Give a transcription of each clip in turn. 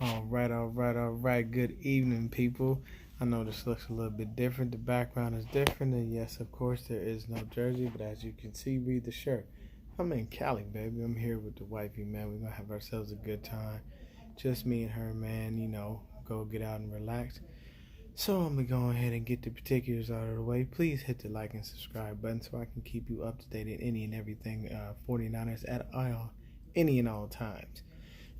All right. Good evening, people. I know this looks a little bit different. The background is different, and yes, of course, there is no jersey, but as you can see, read the shirt. I'm in Cali, baby. I'm here with the wifey, man. We're gonna have ourselves a good time. Just me and her, man. Go get out and relax. So I'm gonna go ahead and get the particulars out of the way. Please hit the like and subscribe button so I can keep you up to date in any and everything 49ers at any and all times.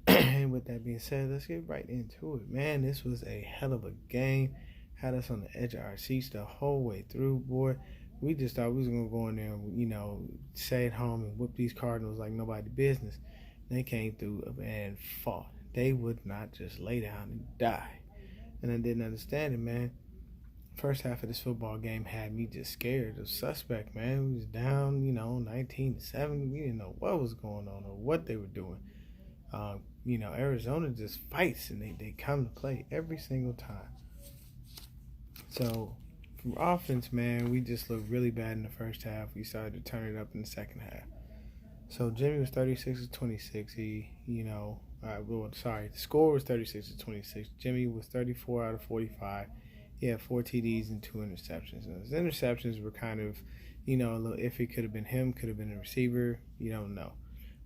And with that being said, let's get right into it, man. This was a hell of a game. Had us on the edge of our seats the whole way through, boy. We just thought we was gonna go in there and stay at home and whip these Cardinals like nobody business. They came through and fought. They would not just lay down and die. And I didn't understand it, man. First half of this football game had me just scared of suspect, man. We was down, 19-7. We didn't know what was going on or what they were doing. Arizona just fights and they come to play every single time. So, from offense, man, we just looked really bad in the first half. We started to turn it up in the second half. So, Jimmy was 36 to 26. The score was 36 to 26. Jimmy was 34 out of 45. He had 4 TDs and 2 interceptions. And his interceptions were kind of, a little iffy. Could have been him, could have been a receiver. You don't know.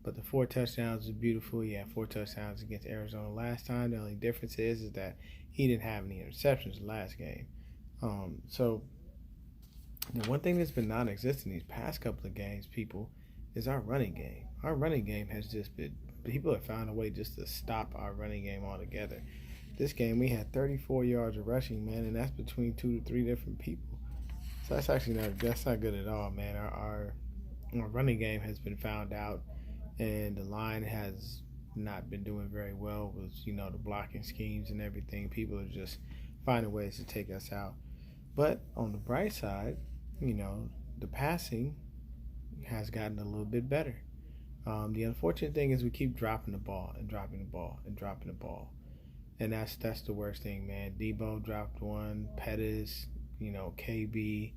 But the 4 touchdowns was beautiful. He had 4 touchdowns against Arizona last time. The only difference is that he didn't have any interceptions last game. So the one thing that's been non-existent these past couple of games, people, is our running game. Our running game has just been, people have found a way just to stop our running game altogether. This game, we had 34 yards of rushing, man, and that's between 2 to 3 different people. So that's actually not good at all, man. Our running game has been found out. And the line has not been doing very well with, the blocking schemes and everything. People are just finding ways to take us out. But on the bright side, the passing has gotten a little bit better. The unfortunate thing is we keep dropping the ball and dropping the ball and dropping the ball. And that's the worst thing, man. Debo dropped one, Pettis, KB.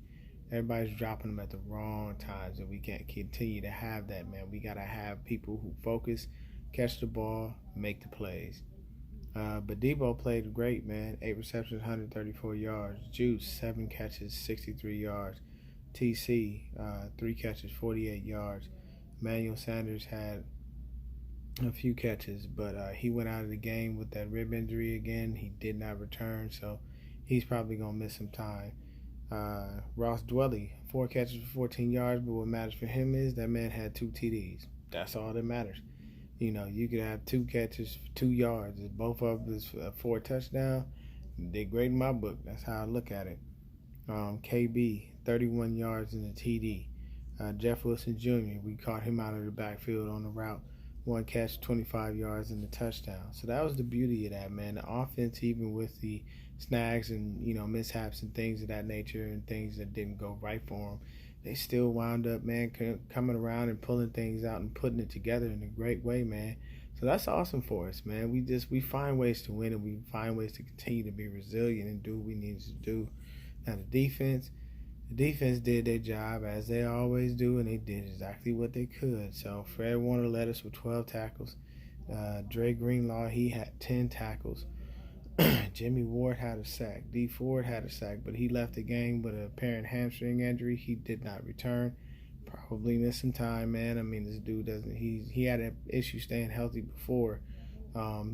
Everybody's dropping them at the wrong times, and we can't continue to have that, man. We got to have people who focus, catch the ball, make the plays. But Debo played great, man. 8 receptions, 134 yards. Juice, 7 catches, 63 yards. TC, 3 catches, 48 yards. Emmanuel Sanders had a few catches, but he went out of the game with that rib injury again. He did not return, so he's probably going to miss some time. Ross Dwelly, 4 catches for 14 yards, but what matters for him is that man had 2 TDs. That's all that matters. You could have 2 catches for 2 yards. If both of them is for a touchdown, they're great in my book. That's how I look at it. KB, 31 yards in the TD. Jeff Wilson Jr., we caught him out of the backfield on the route. 1 catch, 25 yards in the touchdown. So that was the beauty of that, man. The offense, even with the snags and mishaps and things of that nature and things that didn't go right for them, they still wound up, man, coming around and pulling things out and putting it together in a great way, man. So that's awesome for us, man. We find ways to win, and we find ways to continue to be resilient and do what we need to do. Now the defense did their job as they always do, and they did exactly what they could. So Fred Warner led us with 12 tackles. Dre Greenlaw, he had 10 tackles. Jimmy Ward had a sack. D Ford had a sack, but he left the game with an apparent hamstring injury. He did not return. Probably missed some time, man. I mean, this dude doesn't. He had an issue staying healthy before, all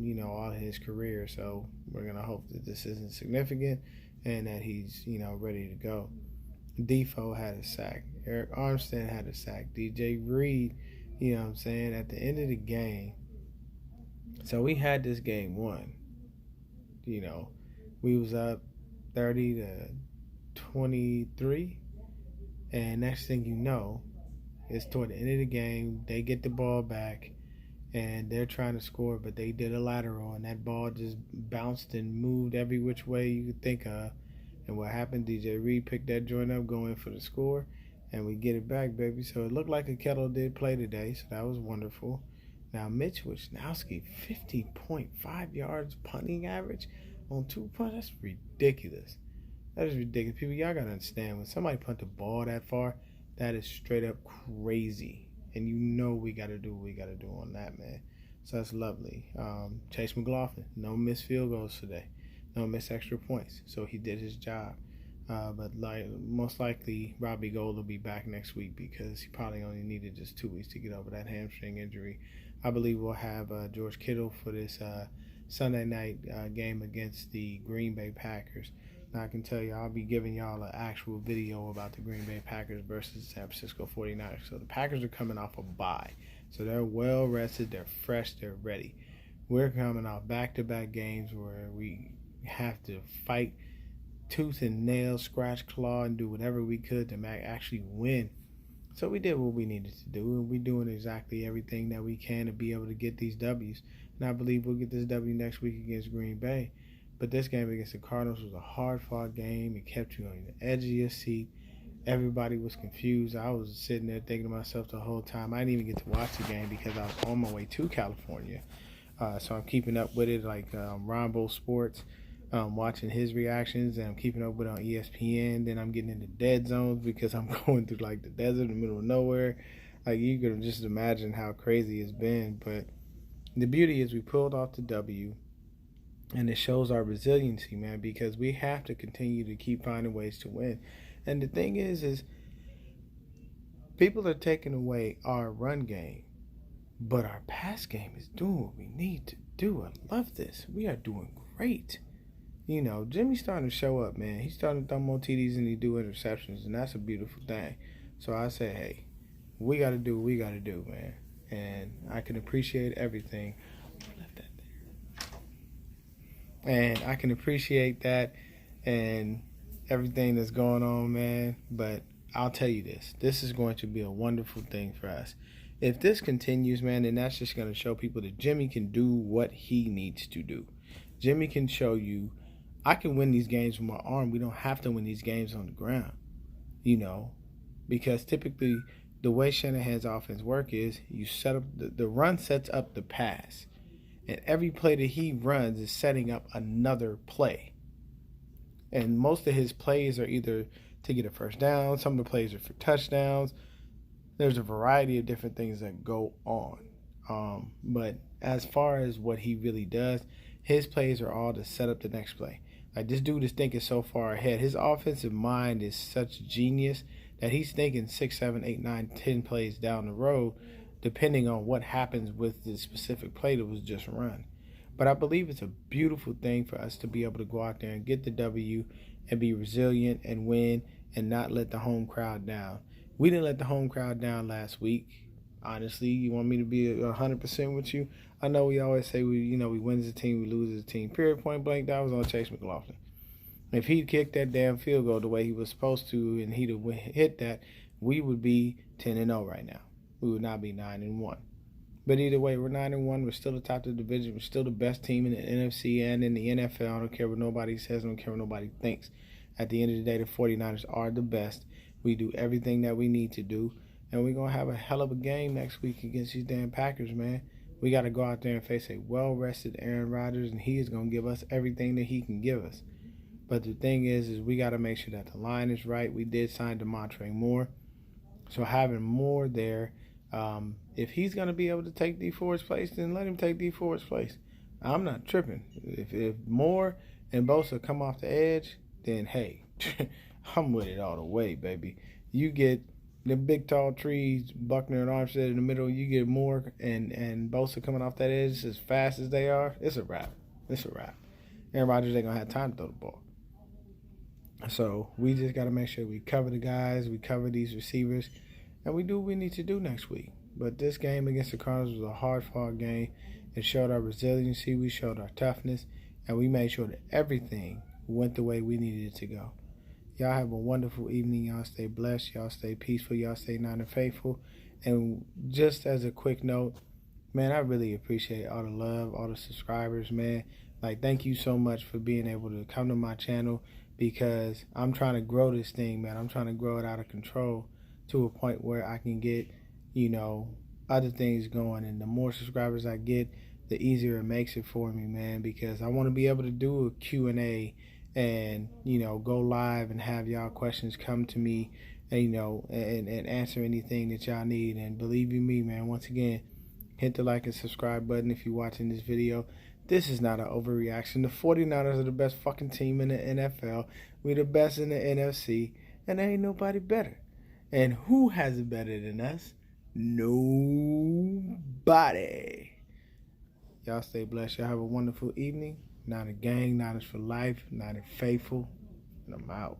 of his career. So we're gonna hope that this isn't significant and that he's, ready to go. Defoe had a sack. Eric Armstead had a sack. DJ Reed, at the end of the game. So we had this game won. We was up 30 to 23, and next thing you know, it's toward the end of the game. They get the ball back, and they're trying to score, but they did a lateral, and that ball just bounced and moved every which way you could think of. And what happened? DJ Reed picked that joint up, going for the score, and we get it back, baby. So it looked like a kettle did play today, so that was wonderful. Now, Mitch Wisnowski, 50.5 yards punting average on 2 punts. That's ridiculous. That is ridiculous. People, y'all got to understand, when somebody punt the ball that far, that is straight up crazy. And we got to do what we got to do on that, man. So that's lovely. Chase McLaughlin, no missed field goals today, no missed extra points. So he did his job. But most likely, Robbie Gould will be back next week because he probably only needed just 2 weeks to get over that hamstring injury. I believe we'll have George Kittle for this Sunday night game against the Green Bay Packers. Now, I can tell you, I'll be giving y'all an actual video about the Green Bay Packers versus San Francisco 49ers. So the Packers are coming off a bye. So they're well rested, they're fresh, they're ready. We're coming off back-to-back games where we have to fight tooth and nail, scratch, claw, and do whatever we could to actually win. So we did what we needed to do, and we're doing exactly everything that we can to be able to get these W's. And I believe we'll get this W next week against Green Bay. But this game against the Cardinals was a hard-fought game. It kept you on the edge of your seat. Everybody was confused. I was sitting there thinking to myself the whole time. I didn't even get to watch the game because I was on my way to California. So I'm keeping up with it like Rombo Sports. Watching his reactions, and I'm keeping up with it on ESPN. Then I'm getting into dead zones because I'm going through like the desert in the middle of nowhere. Like, you can just imagine how crazy it's been. But the beauty is we pulled off the W, and it shows our resiliency, man, because we have to continue to keep finding ways to win. And the thing is people are taking away our run game, but our pass game is doing what we need to do. I love this. We are doing great. You know, Jimmy's starting to show up, man. He's starting to throw more TDs than he do interceptions, and that's a beautiful thing. So I say, hey, we got to do what we got to do, man. And I can appreciate everything. Left that there. And I can appreciate that and everything that's going on, man. But I'll tell you this. This is going to be a wonderful thing for us. If this continues, man, then that's just going to show people that Jimmy can do what he needs to do. Jimmy can show you, I can win these games with my arm. We don't have to win these games on the ground, you know, because typically the way Shanahan's offense work is you set up the run sets up the pass, and every play that he runs is setting up another play. And most of his plays are either to get a first down. Some of the plays are for touchdowns. There's a variety of different things that go on. But as far as what he really does, his plays are all to set up the next play. Like, this dude is thinking so far ahead. His offensive mind is such genius that he's thinking 6, 7, 8, 9, 10 plays down the road, depending on what happens with the specific play that was just run. But I believe it's a beautiful thing for us to be able to go out there and get the W and be resilient and win and not let the home crowd down. We didn't let the home crowd down last week. Honestly, you want me to be 100% with you? I know we always say we win as a team, we lose as a team. Period, point blank. That was on Chase McLaughlin. If he'd kicked that damn field goal the way he was supposed to, and he'd have hit that, we would be 10-0 right now. We would not be 9-1. But either way, we're 9-1. We're still atop the division. We're still the best team in the NFC and in the NFL. I don't care what nobody says. I don't care what nobody thinks. At the end of the day, the 49ers are the best. We do everything that we need to do. And we're going to have a hell of a game next week against these damn Packers, man. We got to go out there and face a well-rested Aaron Rodgers, and he is going to give us everything that he can give us. But the thing is we got to make sure that the line is right. We did sign DeMontre Moore. So having Moore there, if he's going to be able to take D Ford's place, then let him take D Ford's place. I'm not tripping. If Moore and Bosa come off the edge, then, hey, I'm with it all the way, baby. You get the big tall trees, Buckner and Armstead in the middle, you get Moore and Bosa coming off that edge as fast as they are, it's a wrap. It's a wrap. Aaron Rodgers ain't going to have time to throw the ball. So we just got to make sure we cover the guys, we cover these receivers, and we do what we need to do next week. But this game against the Cardinals was a hard-fought game. It showed our resiliency, we showed our toughness, and we made sure that everything went the way we needed it to go. Y'all have a wonderful evening. Y'all stay blessed. Y'all stay peaceful. Y'all stay not and faithful. And just as a quick note, man, I really appreciate all the love, all the subscribers, man. Like, thank you so much for being able to come to my channel, because I'm trying to grow this thing, man. I'm trying to grow it out of control to a point where I can get, other things going. And the more subscribers I get, the easier it makes it for me, man, because I want to be able to do a Q&A and, go live and have y'all questions come to me, and, and answer anything that y'all need. And believe you me, man, once again, Hit the like and subscribe button if you're watching this video. This is not an overreaction. The 49ers are the best fucking team in the NFL. We're the best in the NFC. And there ain't nobody better. And who has it better than us? Nobody. Y'all stay blessed. Y'all have a wonderful evening. Not a gang, not us for life, not a faithful. And I'm out.